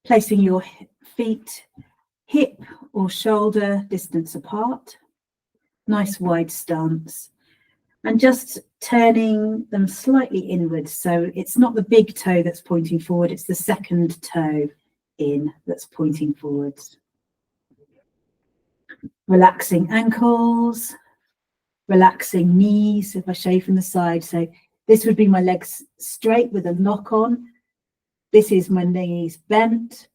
Placing your feet hip or shoulder distance apart, nice wide stance, and just turning them slightly inwards. So it's not the big toe that's pointing forward, it's the second toe in that's pointing forwards. Relaxing ankles, relaxing knees. If I show you from the side, so this would be my legs straight with a knock on. This is my knees bent.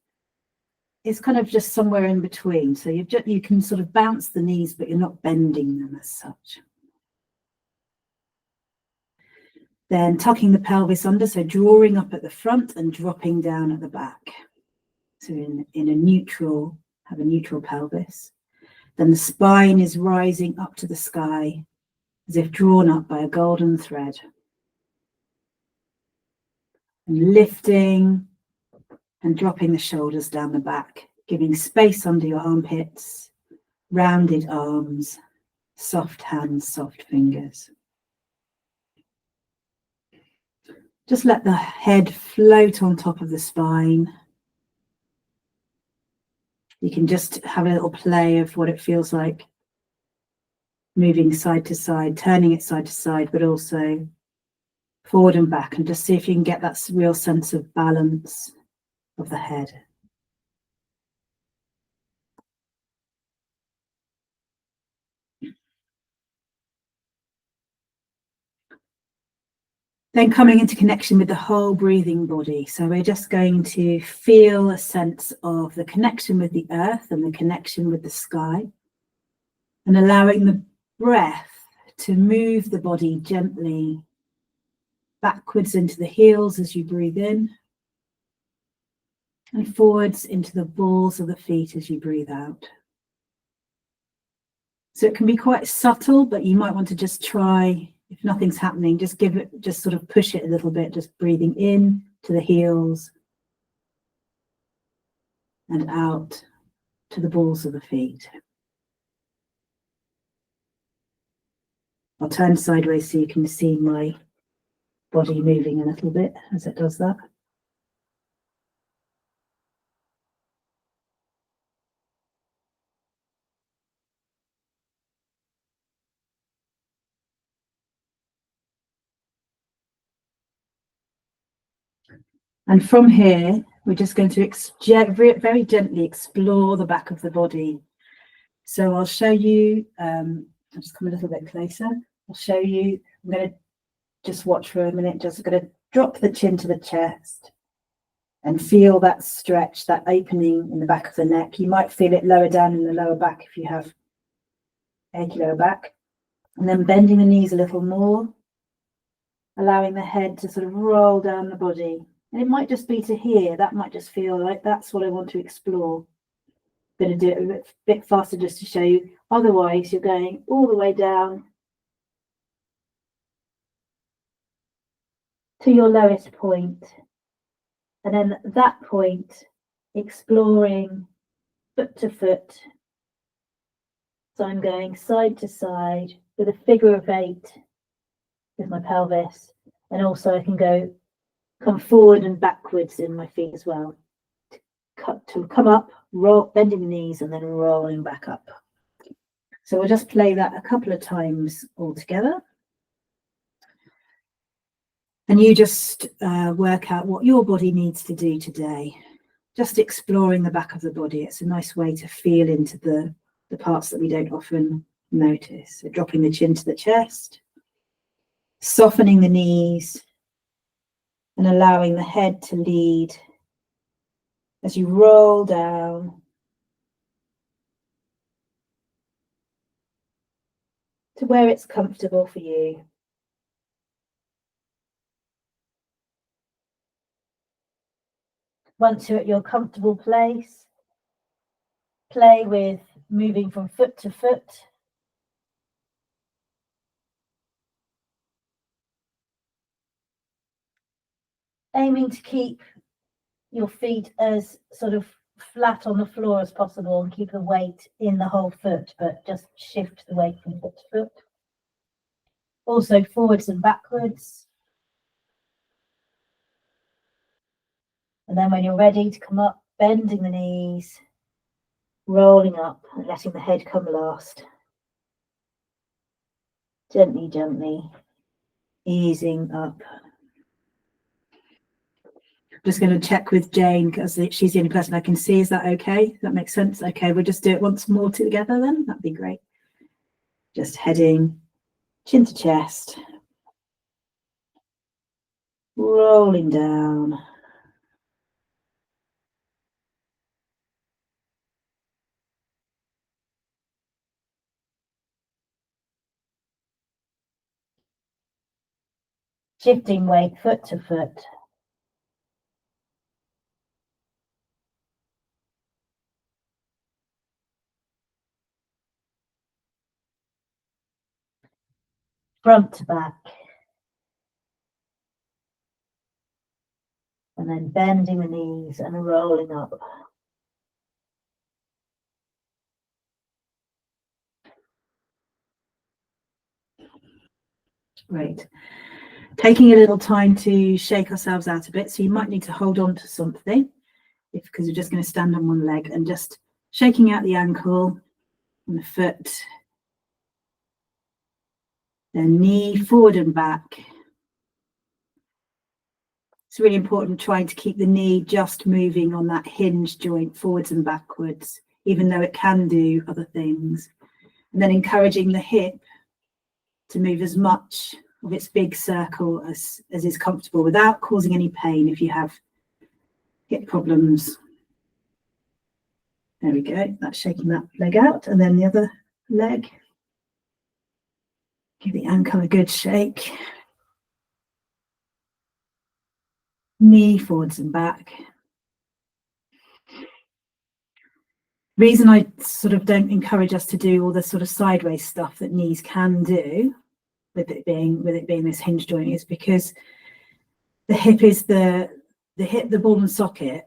It's kind of just somewhere in between. So you can sort of bounce the knees, but you're not bending them as such. Then tucking the pelvis under, so drawing up at the front and dropping down at the back. So in a neutral, have a neutral pelvis. Then the spine is rising up to the sky, as if drawn up by a golden thread. And lifting and dropping the shoulders down the back, giving space under your armpits, rounded arms, soft hands, soft fingers. Just let the head float on top of the spine. You can just have a little play of what it feels like moving side to side, turning it side to side, but also forward and back, and just see if you can get that real sense of balance of the head. Then coming into connection with the whole breathing body. So we're just going to feel a sense of the connection with the earth and the connection with the sky, and allowing the breath to move the body gently backwards into the heels as you breathe in, and forwards into the balls of the feet as you breathe out. So it can be quite subtle, but you might want to just try, if nothing's happening, just sort of push it a little bit, just breathing in to the heels and out to the balls of the feet. I'll turn sideways so you can see my body moving a little bit as it does that. And from here, we're just going to very gently explore the back of the body. So I'll show you, I'll just come a little bit closer. I'll show you, I'm going to just watch for a minute, just going to drop the chin to the chest and feel that stretch, that opening in the back of the neck. You might feel it lower down in the lower back if you have achy lower back. And then bending the knees a little more, allowing the head to sort of roll down the body. And it might just be to here, that might just feel like that's what I want to explore. I'm going to do it a bit faster just to show you. Otherwise, you're going all the way down to your lowest point. And then at that point, exploring foot to foot. So I'm going side to side with a figure of 8 with my pelvis. And also I can come forward and backwards in my feet as well. To come up, roll, bending the knees and then rolling back up. So we'll just play that a couple of times all together. And you just work out what your body needs to do today. Just exploring the back of the body. It's a nice way to feel into the parts that we don't often notice. So dropping the chin to the chest, softening the knees, and allowing the head to lead as you roll down to where it's comfortable for you. Once you're at your comfortable place, play with moving from foot to foot. Aiming to keep your feet as sort of flat on the floor as possible and keep the weight in the whole foot, but just shift the weight from foot to foot. Also forwards and backwards. And then when you're ready to come up, bending the knees, rolling up and letting the head come last. Gently, gently, easing up. Just going to check with Jane because she's the only person I can see. Is that okay? Does that make sense? Okay, we'll just do it once more together then. That'd be great. Just heading chin to chest, rolling down. Shifting weight foot to foot. Front to back. And then bending the knees and rolling up. Great. Taking a little time to shake ourselves out a bit. So you might need to hold on to something because you're just going to stand on one leg and just shaking out the ankle and the foot. Then knee forward and back. It's really important trying to keep the knee just moving on that hinge joint forwards and backwards, even though it can do other things. And then encouraging the hip to move as much of its big circle as is comfortable without causing any pain if you have hip problems. There we go. That's shaking that leg out. And then the other leg. Give the ankle a good shake. Knee forwards and back. Reason I sort of don't encourage us to do all the sort of sideways stuff that knees can do with it being this hinge joint is because the hip is the ball and socket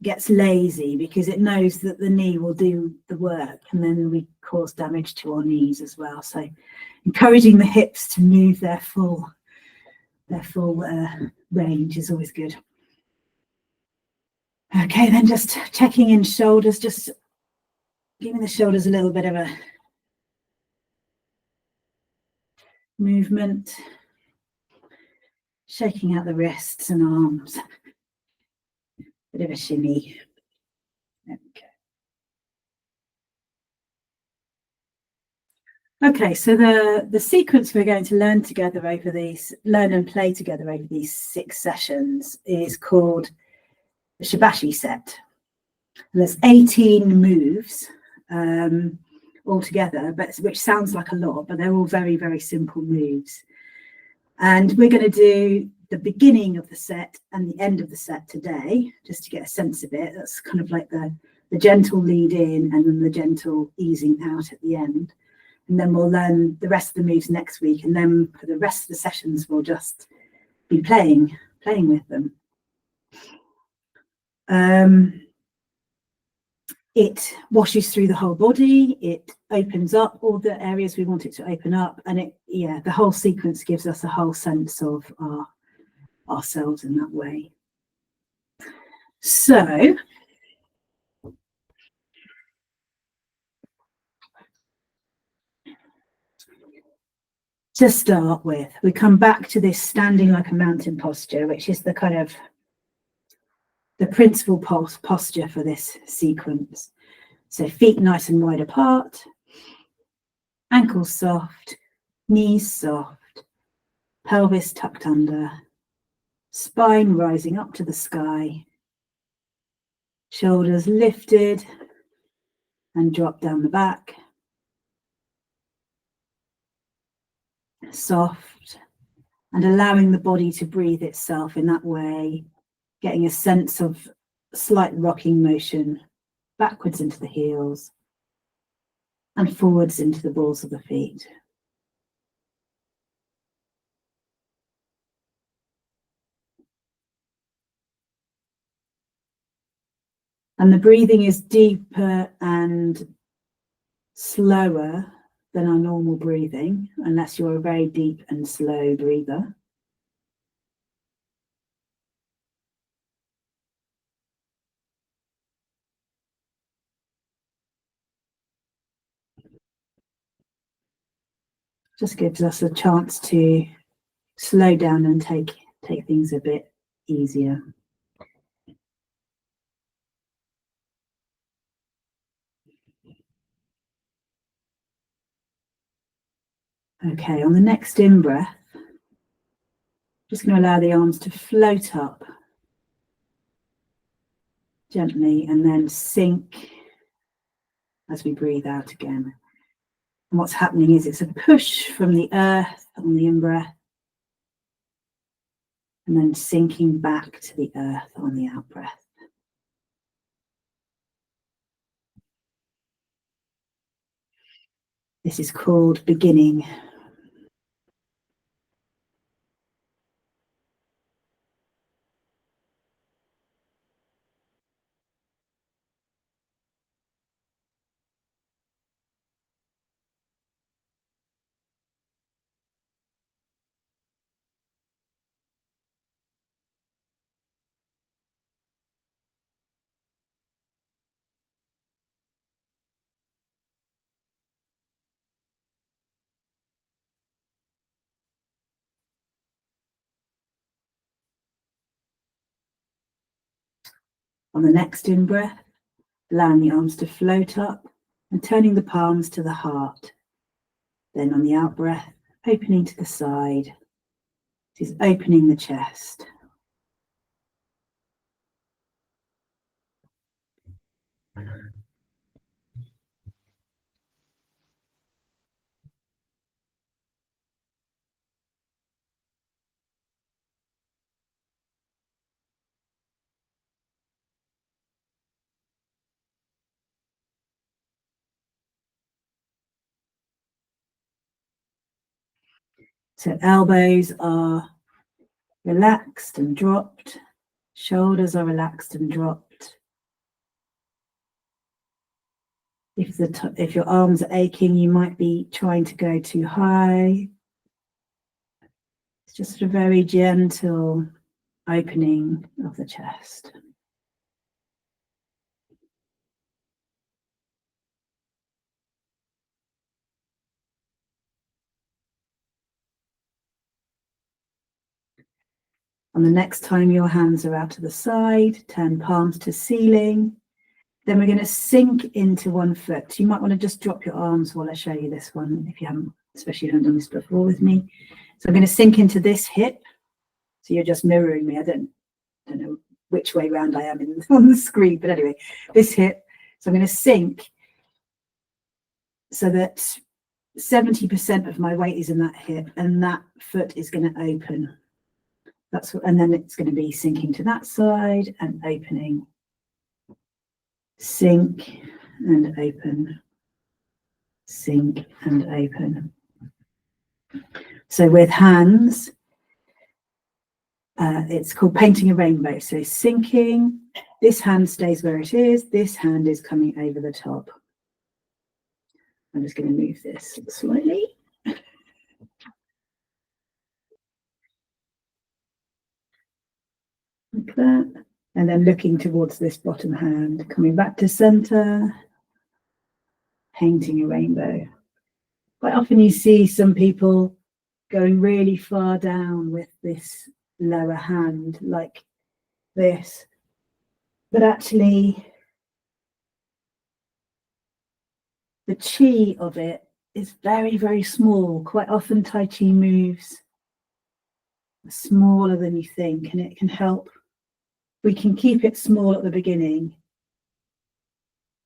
gets lazy because it knows that the knee will do the work, and then we cause damage to our knees as well. So encouraging the hips to move their full range is always good. Okay, then just checking in shoulders, just giving the shoulders a little bit of a movement, shaking out the wrists and arms, bit of a shimmy. There we go. Okay, so the sequence we're going to learn and play together over these 6 sessions is called the Shibashi set. And there's 18 moves altogether, which sounds like a lot, but they're all very, very simple moves. And we're going to do the beginning of the set and the end of the set today, just to get a sense of it. That's kind of like the gentle lead in and then the gentle easing out at the end. And then we'll learn the rest of the moves next week. And then for the rest of the sessions, we'll just be playing with them. It washes through the whole body. It opens up all the areas we want it to open up. And the whole sequence gives us a whole sense of ourselves in that way. So to start with, we come back to this standing like a mountain posture, which is the kind of the principal posture for this sequence. So feet nice and wide apart, ankles soft, knees soft, pelvis tucked under, spine rising up to the sky, shoulders lifted and drop down the back, soft, and allowing the body to breathe itself in that way, getting a sense of slight rocking motion backwards into the heels and forwards into the balls of the feet. And the breathing is deeper and slower than our normal breathing, unless you're a very deep and slow breather. Just gives us a chance to slow down and take things a bit easier. Okay, on the next in-breath, just going to allow the arms to float up gently and then sink as we breathe out again. And what's happening is it's a push from the earth on the in-breath and then sinking back to the earth on the out-breath. This is called beginning. On the next in-breath, allowing the arms to float up and turning the palms to the heart. Then on the out-breath, opening to the side. This is opening the chest. So elbows are relaxed and dropped. Shoulders are relaxed and dropped. If your arms are aching, you might be trying to go too high. It's just a very gentle opening of the chest. On the next time your hands are out to the side, turn palms to ceiling. Then we're going to sink into one foot. So you might want to just drop your arms while I show you this one, if you haven't, especially if you haven't done this before with me. So I'm going to sink into this hip. So you're just mirroring me. I don't know which way round I am on the screen, but anyway, this hip. So I'm going to sink so that 70% of my weight is in that hip, and that foot is going to open. And then it's going to be sinking to that side and opening. Sink and open. Sink and open. So with hands, it's called painting a rainbow. So sinking, this hand stays where it is, this hand is coming over the top. I'm just going to move this slightly. Like that. And then looking towards this bottom hand, coming back to center, painting a rainbow. Quite often you see some people going really far down with this lower hand, like this. But actually, the chi of it is very, very small. Quite often Tai Chi moves are smaller than you think, and it can help. We can keep it small at the beginning,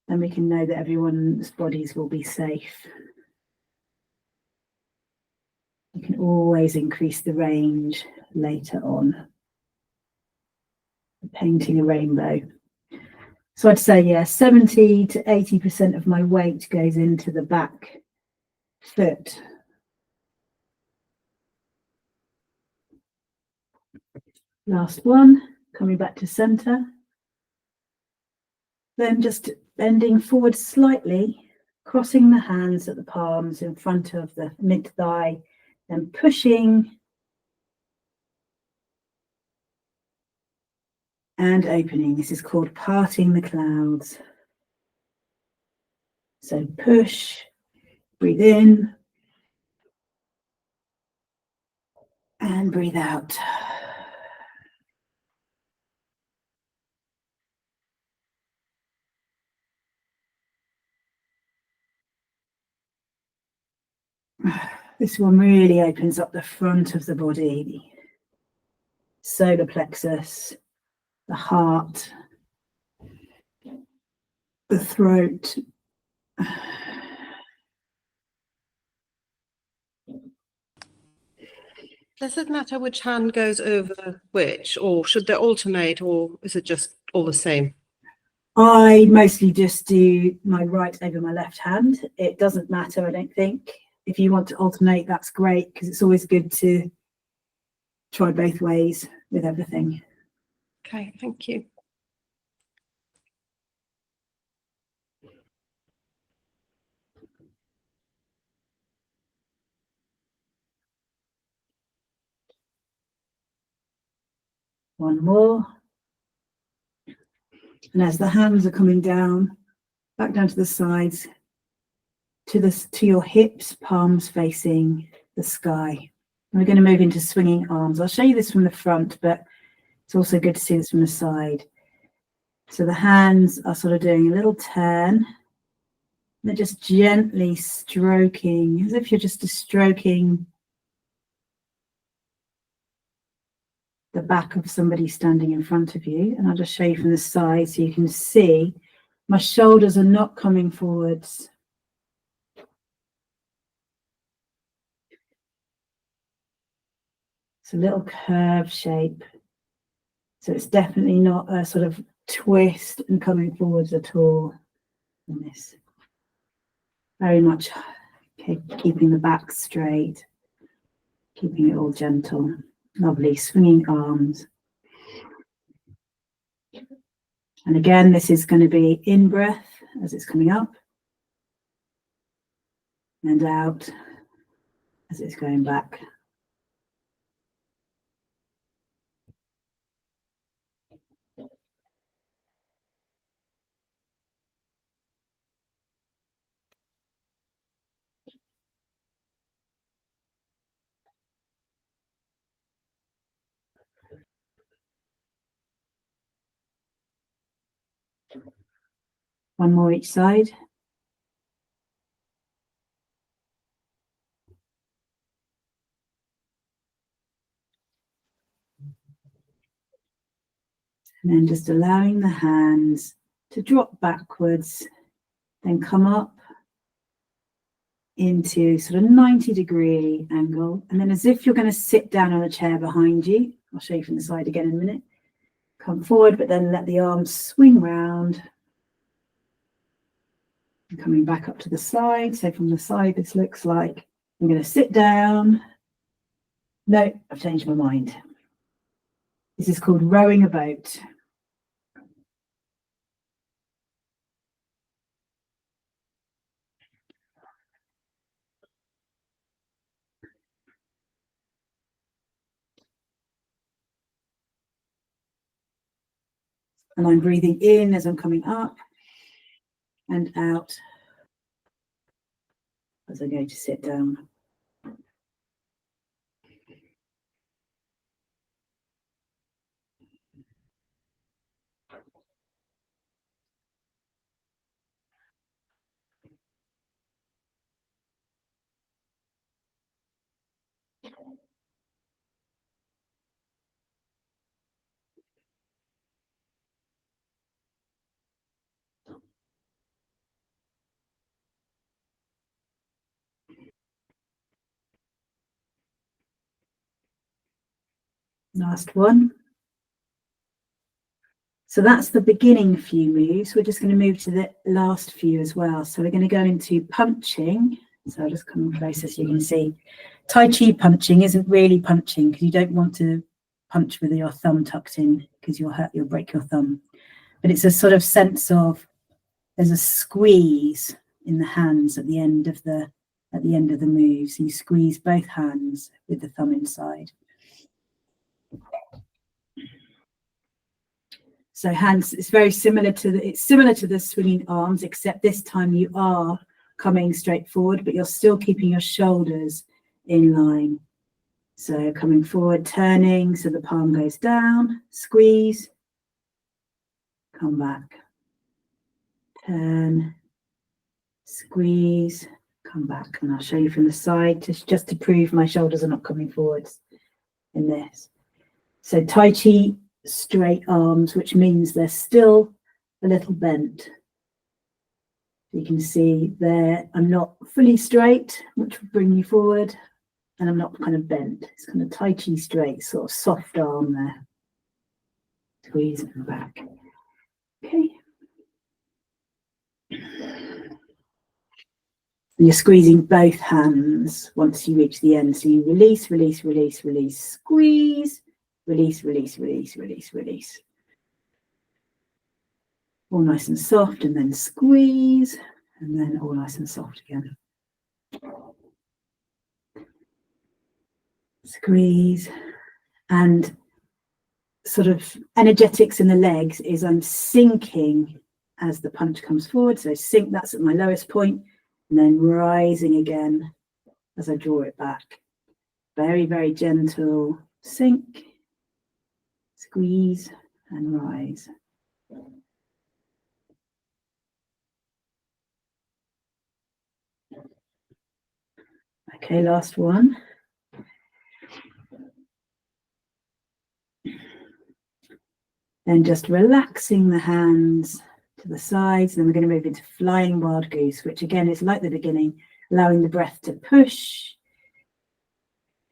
and we can know that everyone's bodies will be safe. You can always increase the range later on. Painting a rainbow. So I'd say, yeah, 70 to 80% of my weight goes into the back foot. Last one, coming back to center. Then just bending forward slightly, crossing the hands at the palms in front of the mid-thigh, then pushing and opening. This is called parting the clouds. So push, breathe in, And breathe out. This one really opens up the front of the body, solar plexus, the heart, the throat. Does it matter which hand goes over which, or should they alternate, or is it just all the same? I mostly just do my right over my left hand. It doesn't matter, I don't think. If you want to alternate, that's great, because it's always good to try both ways with everything. Okay, thank you. One more. And as the hands are coming down, back down to the sides, to your hips, palms facing the sky. And we're going to move into swinging arms. I'll show you this from the front, but it's also good to see this from the side. So the hands are sort of doing a little turn. They're just gently stroking, as if you're just stroking the back of somebody standing in front of you. And I'll just show you from the side so you can see my shoulders are not coming forwards. It's a little curved shape. So it's definitely not a sort of twist and coming forwards at all in this. Very much keeping the back straight, keeping it all gentle. Lovely, swinging arms. And again, this is going to be in breath as it's coming up and out as it's going back. One more each side. And then just allowing the hands to drop backwards, then come up into sort of 90-degree angle. And then as if you're going to sit down on a chair behind you. I'll show you from the side again in a minute. Come forward, but then let the arms swing round. And coming back up to the side. So from the side, this looks like I'm going to sit down. No, I've changed my mind. This is called rowing a boat. And I'm breathing in as I'm coming up and out as I go to sit down. Last one. So that's the beginning few moves. We're just going to move to the last few as well. So we're going to go into punching. So I'll just come closer so you can see. Tai Chi punching isn't really punching because you don't want to punch with your thumb tucked in because you'll break your thumb. But it's a sort of sense of there's a squeeze in the hands at the end of the move. So you squeeze both hands with the thumb inside. So hands, it's very similar to the swinging arms, except this time you are coming straight forward, but you're still keeping your shoulders in line. So coming forward, turning, so the palm goes down, squeeze, come back, turn, squeeze, come back. And I'll show you from the side just to prove my shoulders are not coming forwards in this. So Tai Chi straight arms, which means they're still a little bent. You can see there, I'm not fully straight, which will bring you forward, and I'm not kind of bent. It's kind of Tai Chi straight, sort of soft arm there. Squeeze and back. Okay. And you're squeezing both hands once you reach the end. So you release, release, release, release, squeeze, release, release, release, release, release. All nice and soft, and then squeeze, and then all nice and soft again. Squeeze. And sort of energetics in the legs is I'm sinking as the punch comes forward. So sink, that's at my lowest point, and then rising again as I draw it back. Very, very gentle sink, squeeze, and rise. Okay, last one. Then just relaxing the hands to the sides. Then we're going to move into flying wild goose, which again is like the beginning, allowing the breath to push.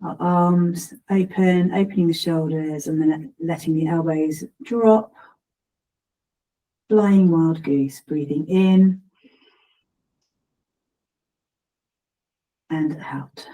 Our arms open, opening the shoulders, and then letting the elbows drop. Flying wild goose, breathing in and out.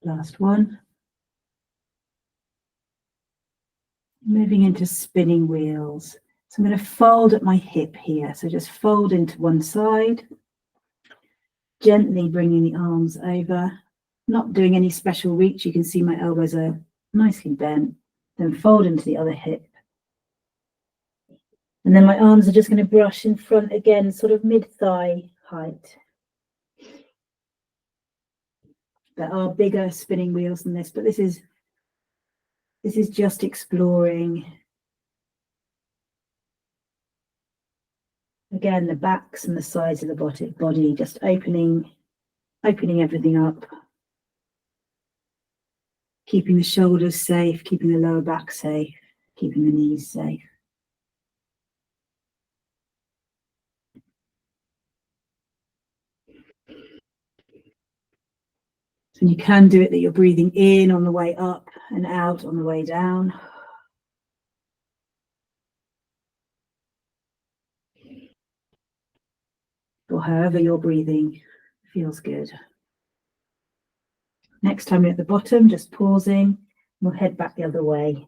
Last one. Moving into spinning wheels. So I'm going to fold at my hip here. So just fold into one side. Gently bringing the arms over. Not doing any special reach. You can see my elbows are nicely bent. Then fold into the other hip. And then my arms are just going to brush in front again, sort of mid-thigh height. There are bigger spinning wheels than this, but this is just exploring. Again, the backs and the sides of the body, just opening everything up. Keeping the shoulders safe, keeping the lower back safe, keeping the knees safe. So you can do it that you're breathing in on the way up and out on the way down. Or however you're breathing feels good. Next time you're at the bottom, just pausing, we'll head back the other way.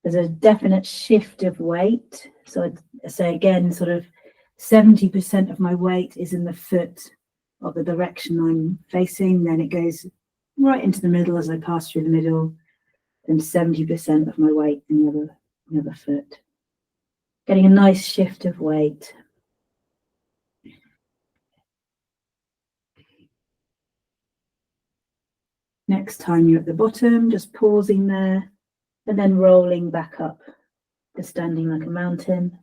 There's a definite shift of weight. So I'd say again, sort of 70% of my weight is in the foot of the direction I'm facing. Then it goes right into the middle as I pass through the middle. And 70% of my weight in the other foot. Getting a nice shift of weight. Next time you're at the bottom, just pausing there and then rolling back up to standing like a mountain.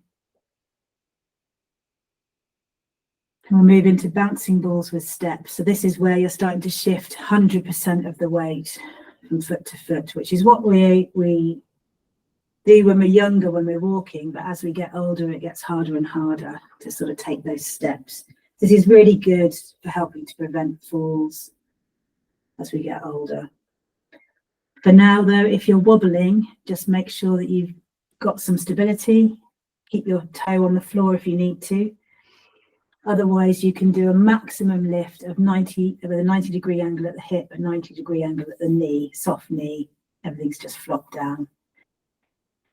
We'll move into bouncing balls with steps. So this is where you're starting to shift 100% of the weight from foot to foot, which is what we do when we're younger, when we're walking, but as we get older, it gets harder and harder to sort of take those steps. This is really good for helping to prevent falls as we get older. For now, though, if you're wobbling, just make sure that you've got some stability. Keep your toe on the floor if you need to. Otherwise, you can do a maximum lift of 90 with a 90-degree angle at the hip, a 90-degree angle at the knee, soft knee. Everything's just flopped down.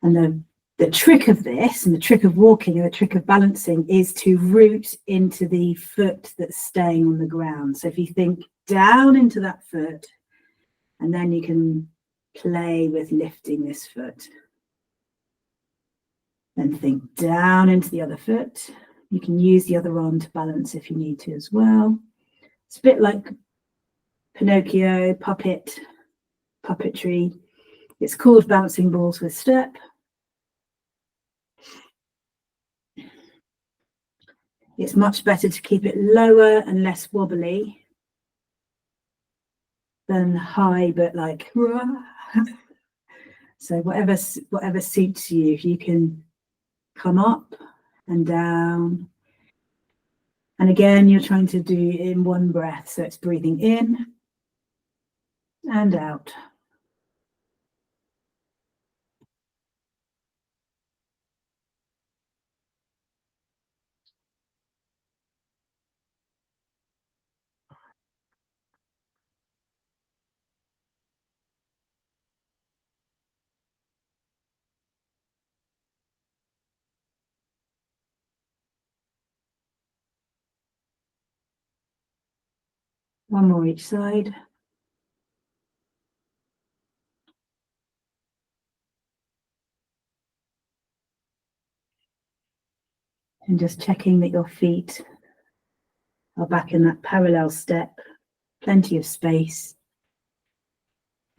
And the trick of this, and the trick of walking, and the trick of balancing is to root into the foot that's staying on the ground. So if you think down into that foot, and then you can play with lifting this foot. Then think down into the other foot. You can use the other arm to balance if you need to as well. It's a bit like Pinocchio, puppetry. It's called bouncing balls with step. It's much better to keep it lower and less wobbly than high, but like, so whatever suits you. If you can come up and down. And again, you're trying to do in one breath. So it's breathing in and out. One more each side. And just checking that your feet are back in that parallel step, plenty of space.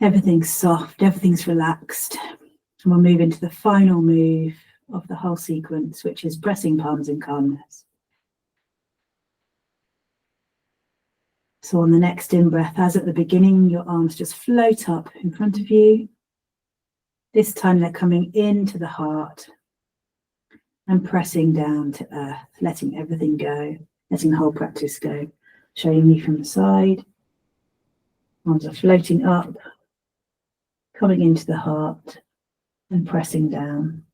Everything's soft, everything's relaxed. And we'll move into the final move of the whole sequence, which is pressing palms in calmness. So on the next in-breath, as at the beginning, your arms just float up in front of you. This time they're coming into the heart and pressing down to earth, letting everything go, letting the whole practice go. Showing you from the side. Arms are floating up, coming into the heart and pressing down.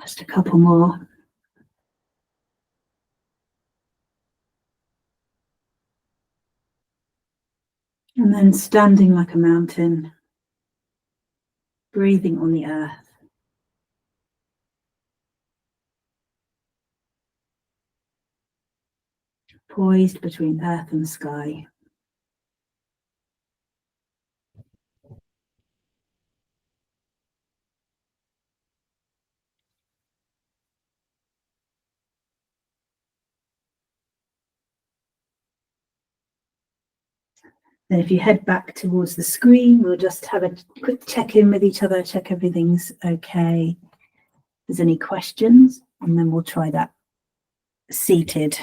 Just a couple more. And then standing like a mountain, breathing on the earth. Poised between earth and sky. Then if you head back towards the screen, we'll just have a quick check-in with each other, check everything's okay. If there's any questions, and then we'll try that seated.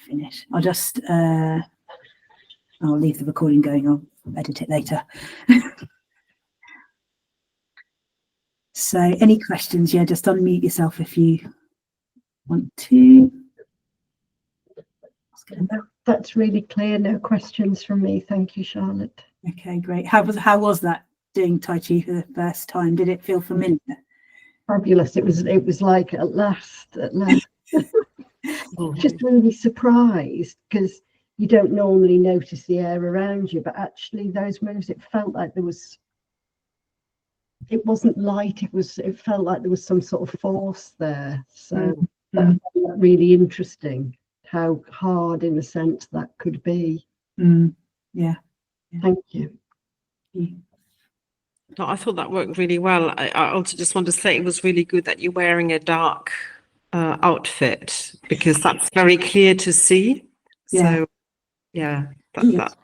Finish. I'll just, I'll leave the recording going on, edit it later. So any questions? Yeah, just unmute yourself if you want to. That's really clear. No questions from me. Thank you, Charlotte. Okay, great. How was that doing Tai Chi for the first time? Did it feel familiar? Fabulous. It was like at last. Just really surprised because you don't normally notice the air around you, but actually those moves, it felt like there was. It wasn't light. It felt like there was some sort of force there. So that felt really interesting. how hard, in a sense, that could be. Yeah. Thank you. No, I thought that worked really well. I also just want to say it was really good that you're wearing a dark outfit, because that's very clear to see. Yeah. So yeah, Good. that's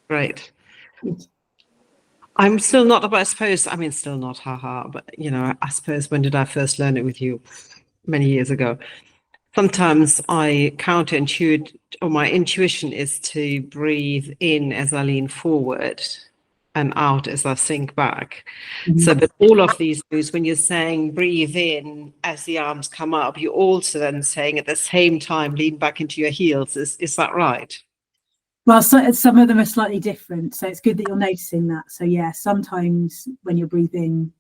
great. Good. I'm still not, but I suppose, I mean, still not, haha, but you know, I suppose, when did I first learn it with you? Many years ago. Sometimes I counterintuit, or my intuition is to breathe in as I lean forward and out as I sink back. So, but all of these moves, when you're saying breathe in as the arms come up, you're also then saying at the same time lean back into your heels. Is that right? Well, so, some of them are slightly different, so it's good that you're noticing that. So yeah, sometimes when you're breathing,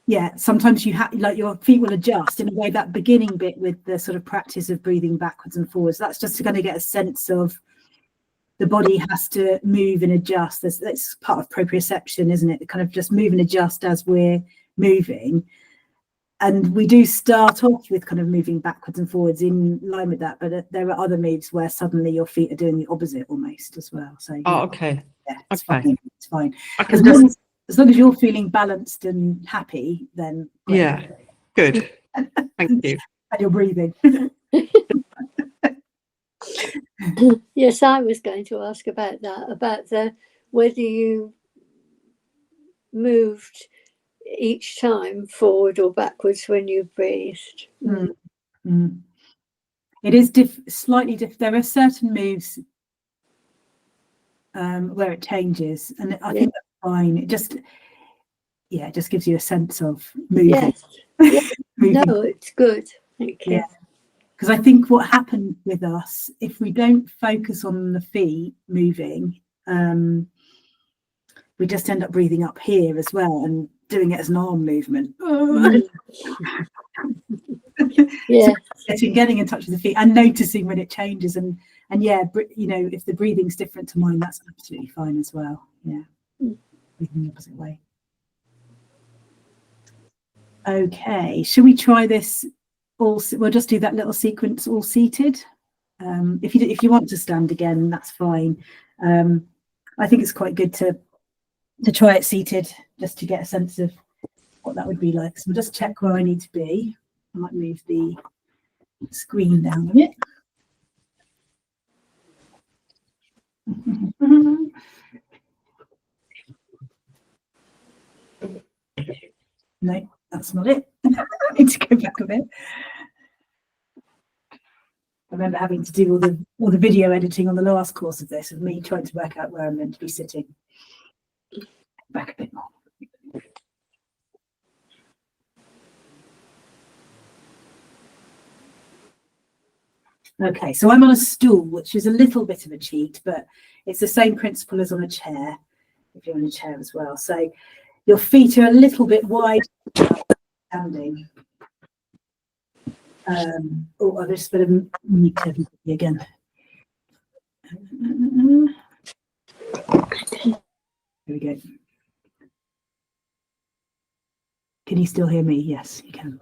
yeah, sometimes you have, like, your feet will adjust in a way. That beginning bit with the sort of practice of breathing backwards and forwards, that's just going to get a sense of the body has to move and adjust. That's part of proprioception, isn't it? Kind of just move and adjust as we're moving. And we do start off with kind of moving backwards and forwards in line with that, but there are other moves where suddenly your feet are doing the opposite almost as well. So Oh, okay. yeah, it's Okay. fine. It's fine. I can just, As long as you're feeling balanced and happy, then great. yeah, good. Thank you. And you're breathing. Yes, I was going to ask about that, about whether you moved each time forward or backwards when you breathed. It is slightly different. There are certain moves where it changes, and I think that's fine. It just gives you a sense of moving. Yes. Yes. Moving. No, it's good. Thank you. Yeah. Because I think what happened with us, if we don't focus on the feet moving, we just end up breathing up here as well and doing it as an arm movement. Yeah. So getting in touch with the feet and noticing when it changes, and yeah, you know, if the breathing's different to mine, that's absolutely fine as well. Yeah, breathing the opposite way. Okay, should we try this? We'll just do that little sequence all seated. If you want to stand again, that's fine. I think it's quite good to try it seated, just to get a sense of what that would be like. So we'll just check where I need to be. I might move the screen down a bit. No, that's not it. I need to go back a bit. I remember having to do all the video editing on the last course of this, of me trying to work out where I'm meant to be sitting. Back a bit more. Okay, so I'm on a stool, which is a little bit of a cheat, but it's the same principle as on a chair, if you're on a chair as well. So your feet are a little bit wide standing. Oh, I just better mute everybody again. Here we go. Can you still hear me? Yes, you can.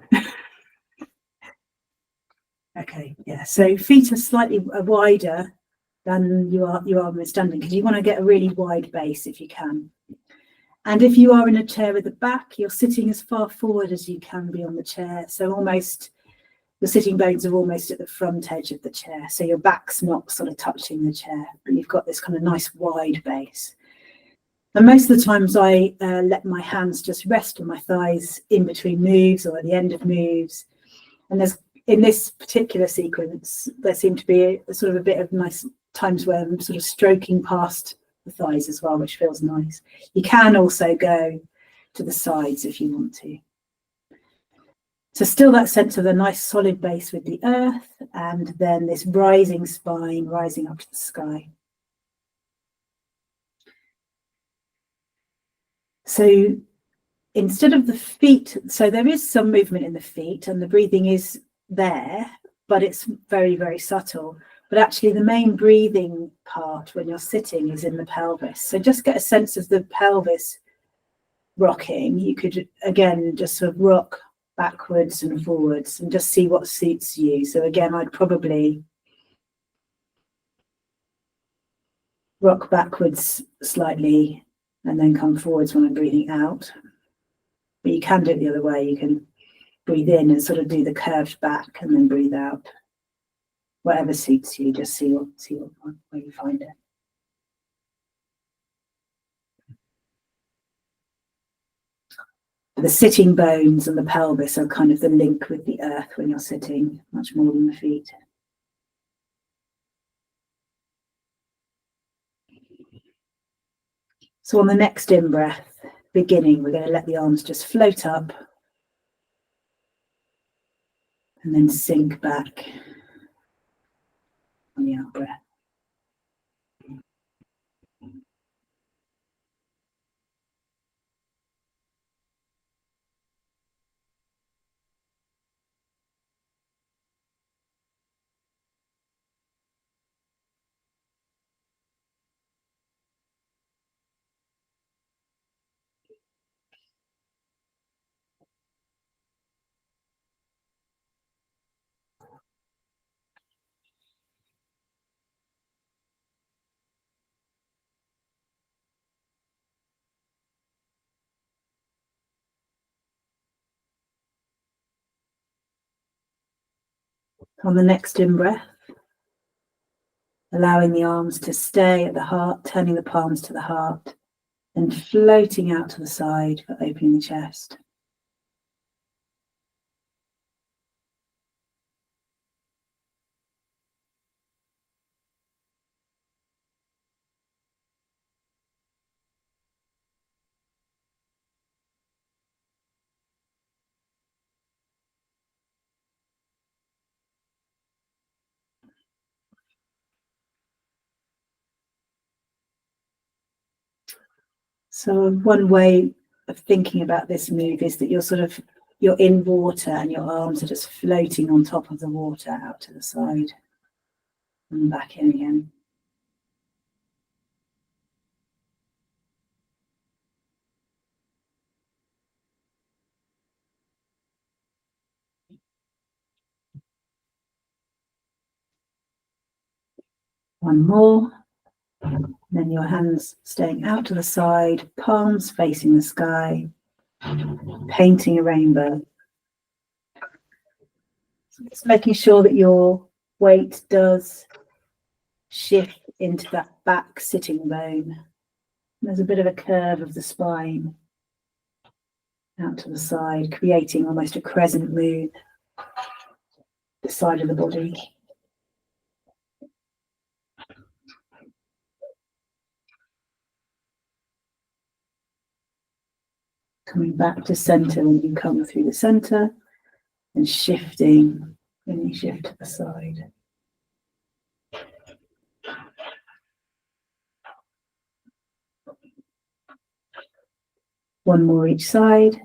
Okay, yeah. So feet are slightly wider than you are when standing, because you want to get a really wide base if you can. And if you are in a chair with a back, you're sitting as far forward as you can be on the chair. So almost your sitting bones are almost at the front edge of the chair. So your back's not sort of touching the chair, but you've got this kind of nice wide base. And most of the times I let my hands just rest on my thighs in between moves or at the end of moves. And in this particular sequence, there seemed to be a sort of a bit of nice times where I'm sort of stroking past the thighs as well, which feels nice. You can also go to the sides if you want to. So still that sense of a nice solid base with the earth, and then this rising spine rising up to the sky. So instead of the feet, so there is some movement in the feet and the breathing is there, but it's very, very subtle. But actually the main breathing part when you're sitting is in the pelvis. So just get a sense of the pelvis rocking. You could, again, just sort of rock backwards and forwards and just see what suits you. So again, I'd probably rock backwards slightly and then come forwards when I'm breathing out. But you can do it the other way. You can breathe in and sort of do the curved back and then breathe out. Whatever suits you, just see where you find it. The sitting bones and the pelvis are kind of the link with the earth when you're sitting, much more than the feet. So on the next in-breath, beginning, we're going to let the arms just float up and then sink back on the out-breath. On the next in-breath, allowing the arms to stay at the heart, turning the palms to the heart, and floating out to the side for opening the chest. So one way of thinking about this move is that you're in water and your arms are just floating on top of the water out to the side and back in again. One more. Then your hands staying out to the side, palms facing the sky, painting a rainbow. Just making sure that your weight does shift into that back sitting bone. There's a bit of a curve of the spine out to the side, creating almost a crescent move, the side of the body. Coming back to center when you come through the center and shifting when you shift to the side. One more each side.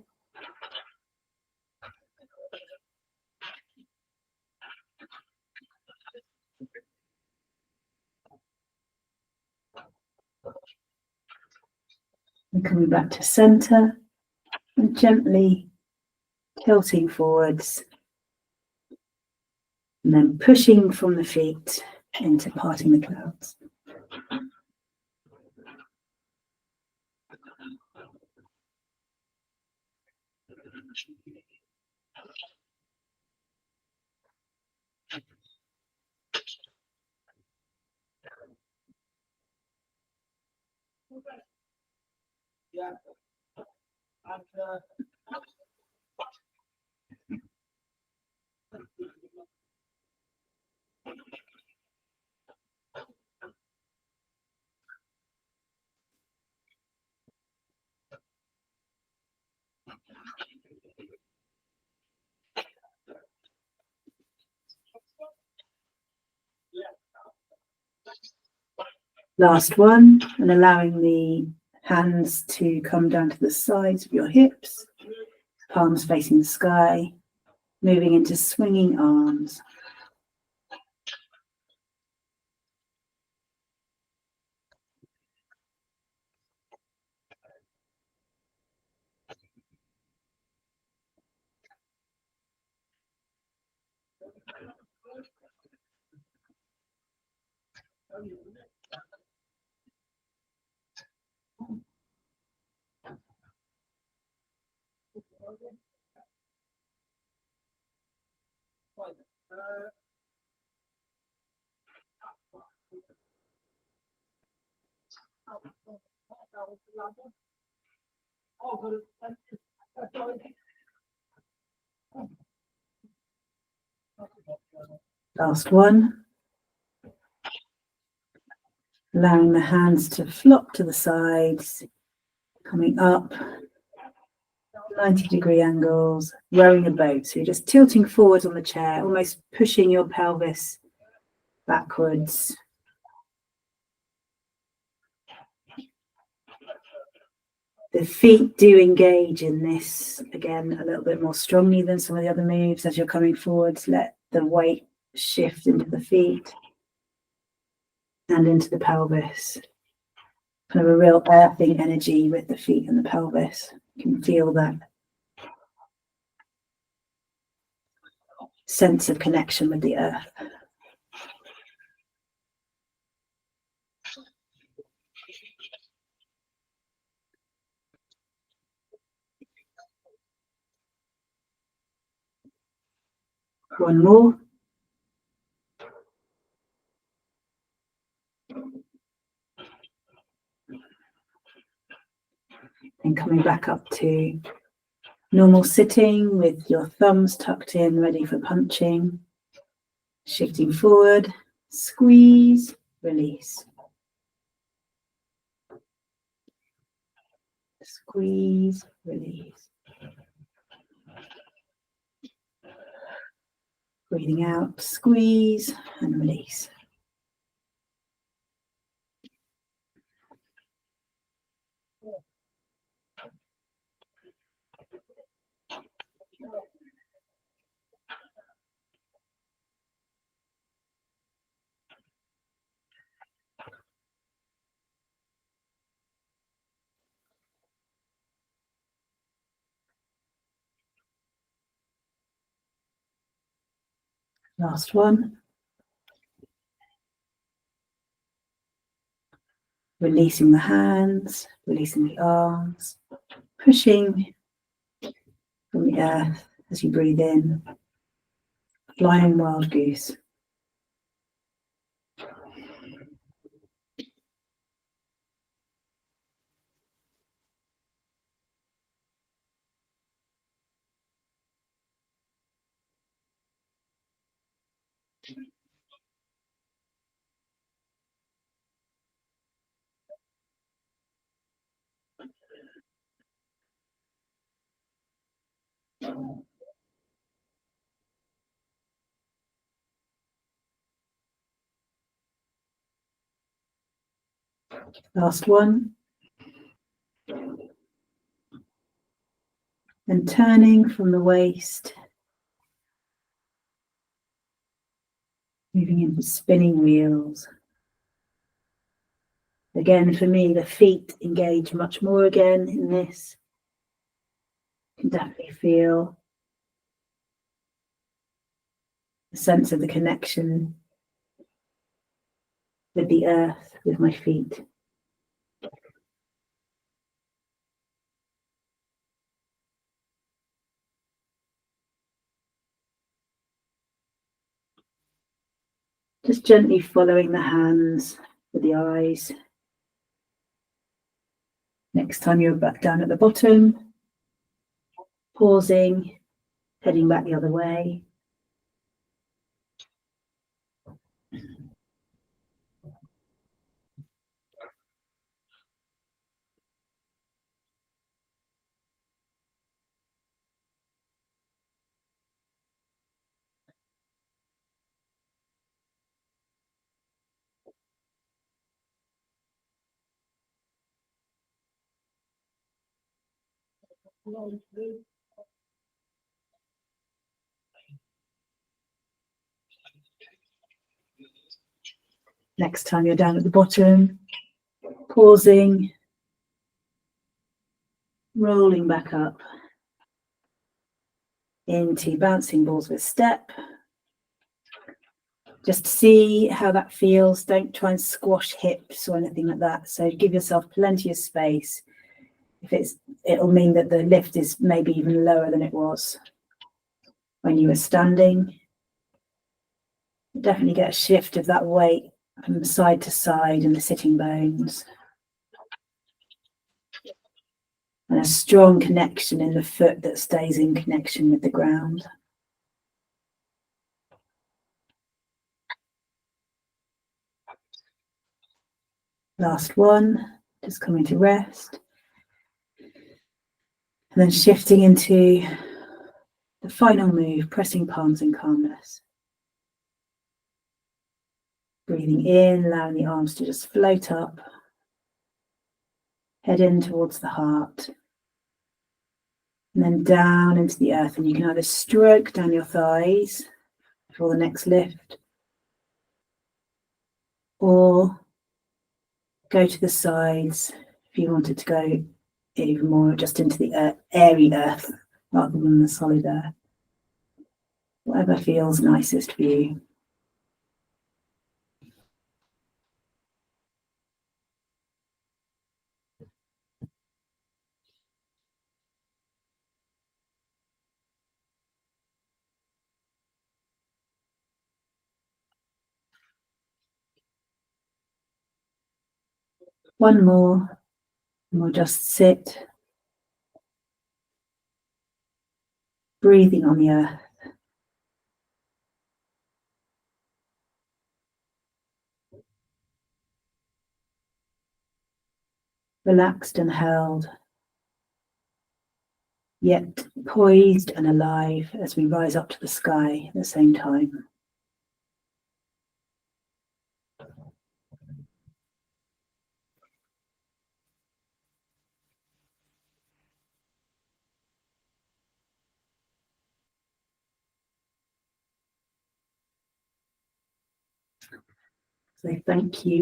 And coming back to center and gently tilting forwards and then pushing from the feet into parting the clouds. Last one, and allowing the hands to come down to the sides of your hips, palms facing the sky, moving into swinging arms. Last one. Allowing the hands to flop to the sides, coming up, 90-degree angles, rowing a boat. So you're just tilting forwards on the chair, almost pushing your pelvis backwards. The feet do engage in this, again, a little bit more strongly than some of the other moves. As you're coming forwards, let the weight shift into the feet and into the pelvis. Kind of a real earthing energy with the feet and the pelvis. You can feel that sense of connection with the earth. One more. And coming back up to normal sitting with your thumbs tucked in, ready for punching. Shifting forward, squeeze, release. Squeeze, release. Breathing out, squeeze and release. Last one. Releasing the hands, releasing the arms, pushing from the earth as you breathe in. Flying wild goose. Last one. And turning from the waist, moving into spinning wheels. Again, for me, the feet engage much more again in this. You can definitely feel the sense of the connection with the earth, with my feet. Just gently following the hands with the eyes. Next time you're back down at the bottom, pausing, heading back the other way. Next time you're down at the bottom, pausing, rolling back up into bouncing balls with step. Just see how that feels. Don't try and squash hips or anything like that. So give yourself plenty of space. It'll mean that the lift is maybe even lower than it was when you were standing. Definitely get a shift of that weight from side to side in the sitting bones. and a strong connection in the foot that stays in connection with the ground. Last one, just coming to rest. And then shifting into the final move, pressing palms in calmness. Breathing in, allowing the arms to just float up. Head in towards the heart. And then down into the earth. And you can either stroke down your thighs for the next lift, or go to the sides if you wanted to go even more just into the airy earth rather than the solid earth. Whatever feels nicest for you. One more, and we'll just sit, breathing on the earth. Relaxed and held, yet poised and alive as we rise up to the sky at the same time. So thank you